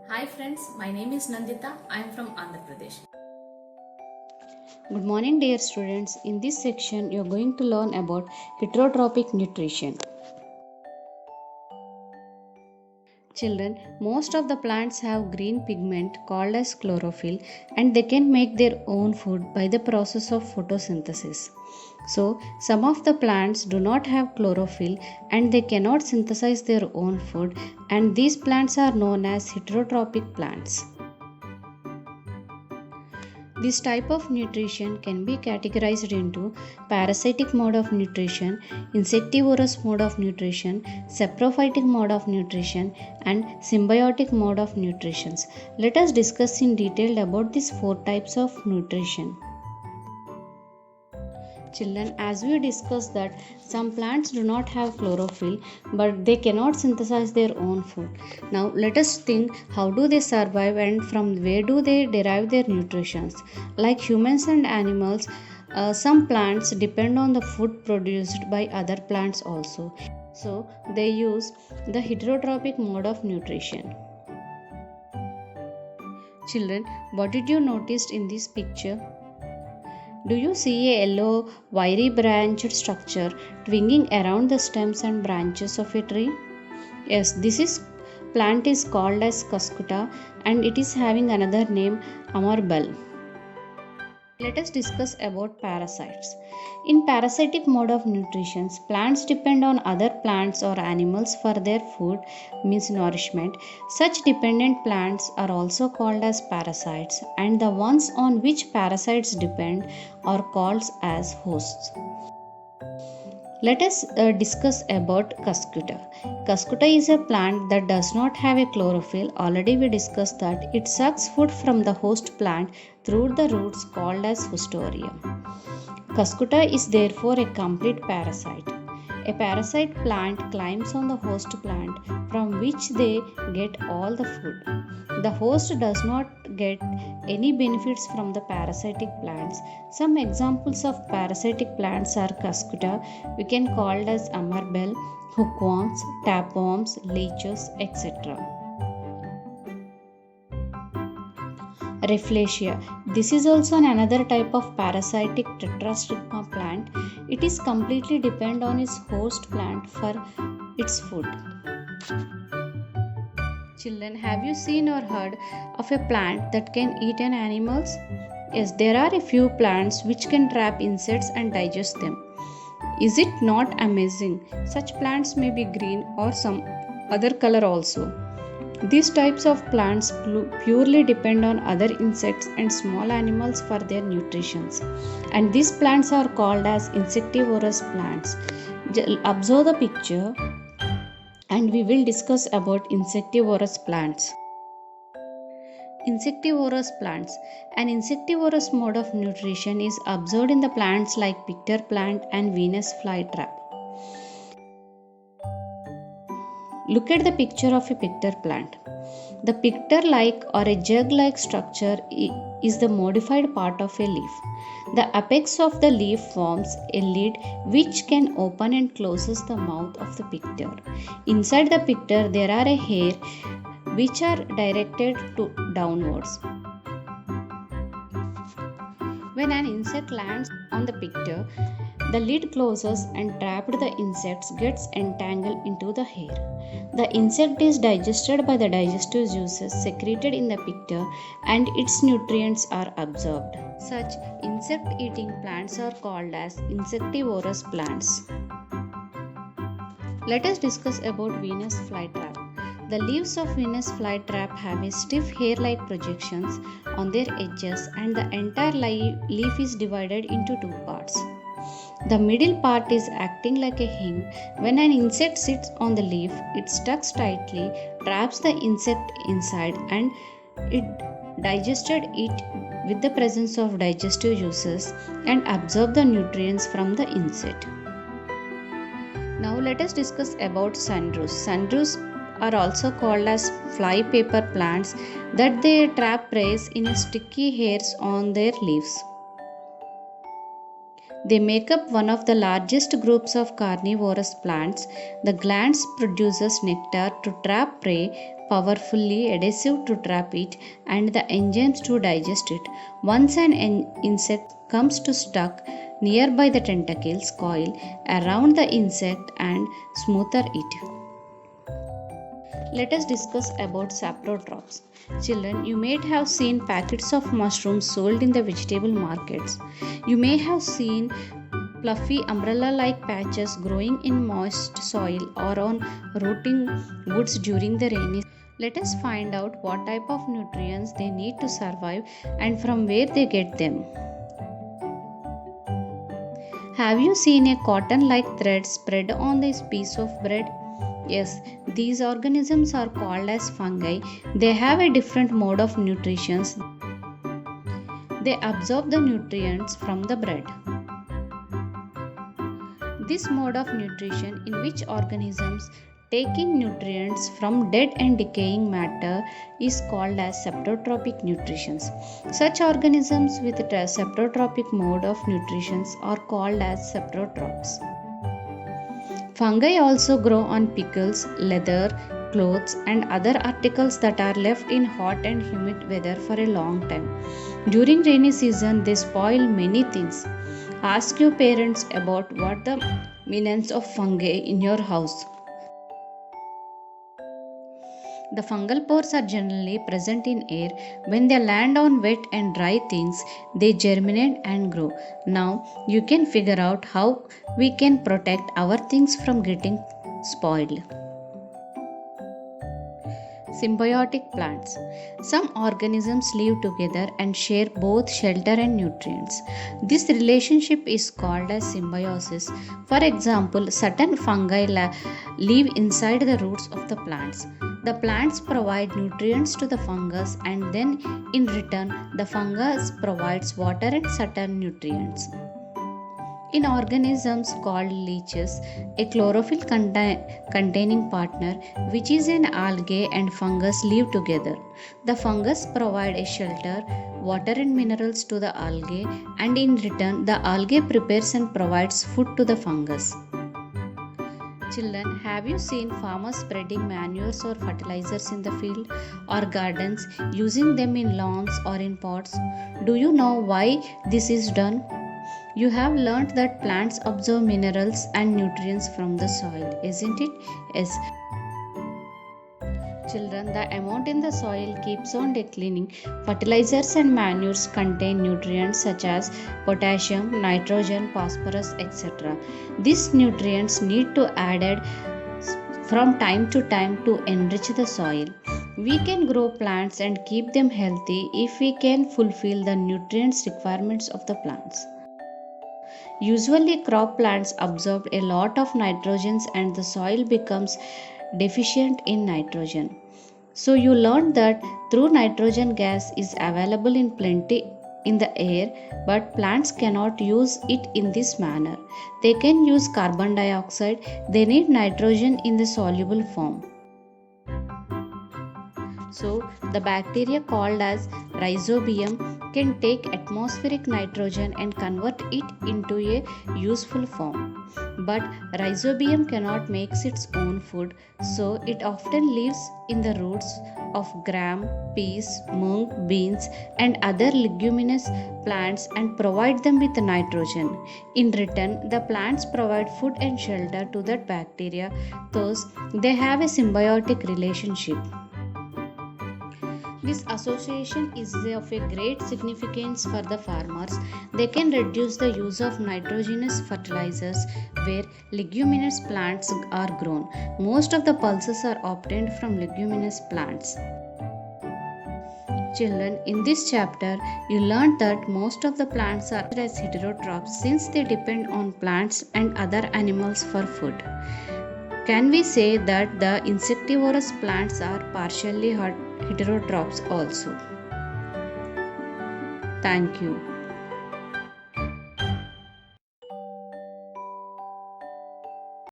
Hi friends, my name is Nandita. I am from Andhra Pradesh. Good morning, dear students. In this section, you are going to learn about heterotrophic nutrition. Children, most of the plants have green pigment called as chlorophyll and they can make their own food by the process of photosynthesis. So, some of the plants do not have chlorophyll and they cannot synthesize their own food, and these plants are known as heterotrophic plants. This type of nutrition can be categorized into parasitic mode of nutrition, insectivorous mode of nutrition, saprophytic mode of nutrition, and symbiotic mode of nutrition. Let us discuss in detail about these four types of nutrition. Children, as we discussed that some plants do not have chlorophyll but they cannot synthesize their own food. Now let us think, how do they survive and from where do they derive their nutrition? Like humans and animals, some plants depend on the food produced by other plants also. So they use the heterotrophic mode of nutrition. Children, what did you notice in this picture? Do you see a yellow, wiry branched structure twinging around the stems and branches of a tree? Yes, this plant is called as cuscuta and it is having another name amarbel. Let us discuss about parasites. In parasitic mode of nutrition, plants depend on other plants or animals for their food, means nourishment. Such dependent plants are also called as parasites, and the ones on which parasites depend are called as hosts. Let us discuss about cuscuta. Cuscuta is a plant that does not have a chlorophyll. Already we discussed that it sucks food from the host plant through the roots called as fustorium. Cuscuta is therefore a complete parasite. A parasite plant climbs on the host plant from which they get all the food. The host does not get any benefits from the parasitic plants. Some examples of parasitic plants are cuscuta, we can call as amarbel, hookworms, tapeworms, leeches, etc. Rafflesia. This is also another type of parasitic tetrastigma plant. It is completely dependent on its host plant for its food. Children, have you seen or heard of a plant that can eat an animals? Yes, there are a few plants which can trap insects and digest them. Is it not amazing? Such plants may be green or some other color also. These types of plants purely depend on other insects and small animals for their nutrition. And these plants are called as insectivorous plants. Observe the picture and we will discuss about insectivorous plants. Insectivorous plants. An insectivorous mode of nutrition is observed in the plants like picter plant and Venus flytrap. Look at the picture of a picter plant. The picter like or a jug like structure is the modified part of a leaf. The apex of the leaf forms a lid which can open and closes the mouth of the picter. Inside the picter there are a hair which are directed to downwards. When an insect lands on the picter, the lid closes and trapped the insects gets entangled into the hair. The insect is digested by the digestive juices secreted in the picter and its nutrients are absorbed. Such insect eating plants are called as insectivorous plants. Let us discuss about Venus flytrap. The leaves of Venus flytrap have a stiff hair-like projections on their edges and the entire leaf is divided into two parts. The middle part is acting like a hinge. When an insect sits on the leaf, it stucks tightly, traps the insect inside and it digested it with the presence of digestive juices and absorb the nutrients from the insect. Now let us discuss about sundews. Sundews are also called as flypaper plants that they trap prey in sticky hairs on their leaves. They make up one of the largest groups of carnivorous plants. The glands produces nectar to trap prey, powerfully adhesive to trap it, and the enzymes to digest it. Once an insect comes to stuck nearby the tentacles coil around the insect and smother it. Let us discuss about saprotrops. Children, you may have seen packets of mushrooms sold in the vegetable markets. You may have seen fluffy umbrella-like patches growing in moist soil or on rotting woods during the rainy season. Let us find out what type of nutrients they need to survive and from where they get them. Have you seen a cotton-like thread spread on this piece of bread? Yes, these organisms are called as fungi. They have a different mode of nutrition. They absorb the nutrients from the bread. This mode of nutrition, in which organisms take in nutrients from dead and decaying matter, is called as saprotropic nutrition. Such organisms with a saprotropic mode of nutrition are called as saprotrophs. Fungi also grow on pickles, leather, clothes, and other articles that are left in hot and humid weather for a long time. During rainy season, they spoil many things. Ask your parents about what the millions of fungi in your house. The fungal pores are generally present in air. When they land on wet and dry things, they germinate and grow. Now, you can figure out how we can protect our things from getting spoiled. Symbiotic plants. Some organisms live together and share both shelter and nutrients. This relationship is called as symbiosis. For example, certain fungi live inside the roots of the plants. The plants provide nutrients to the fungus, and then in return, the fungus provides water and certain nutrients. In organisms called leeches, a chlorophyll containing partner, which is an algae and fungus, live together. The fungus provides a shelter, water and minerals to the algae, and in return, the algae prepares and provides food to the fungus. Children, have you seen farmers spreading manures or fertilizers in the field or gardens, using them in lawns or in pots? Do you know why this is done? You have learnt that plants absorb minerals and nutrients from the soil, isn't it? Yes. Children, the amount in the soil keeps on declining. Fertilizers and manures contain nutrients such as potassium, nitrogen, phosphorus, etc. These nutrients need to added from time to time to enrich the soil. We can grow plants and keep them healthy if we can fulfill the nutrients requirements of the plants. Usually, crop plants absorb a lot of nitrogen and the soil becomes deficient in nitrogen. So you learned that through nitrogen gas is available in plenty in the air, but plants cannot use it in this manner. They can use carbon dioxide. They need nitrogen in the soluble form. So the bacteria called as rhizobium can take atmospheric nitrogen and convert it into a useful form. But rhizobium cannot make its own food, so it often lives in the roots of gram, peas, mung, beans and other leguminous plants and provide them with nitrogen. In return, the plants provide food and shelter to that bacteria, thus they have a symbiotic relationship. This association is of a great significance for the farmers. They can reduce the use of nitrogenous fertilizers where leguminous plants are grown. Most of the pulses are obtained from leguminous plants. Children, in this chapter, you learned that most of the plants are as heterotrophs since they depend on plants and other animals for food. Can we say that the insectivorous plants are partially heterotrophs also? Thank you.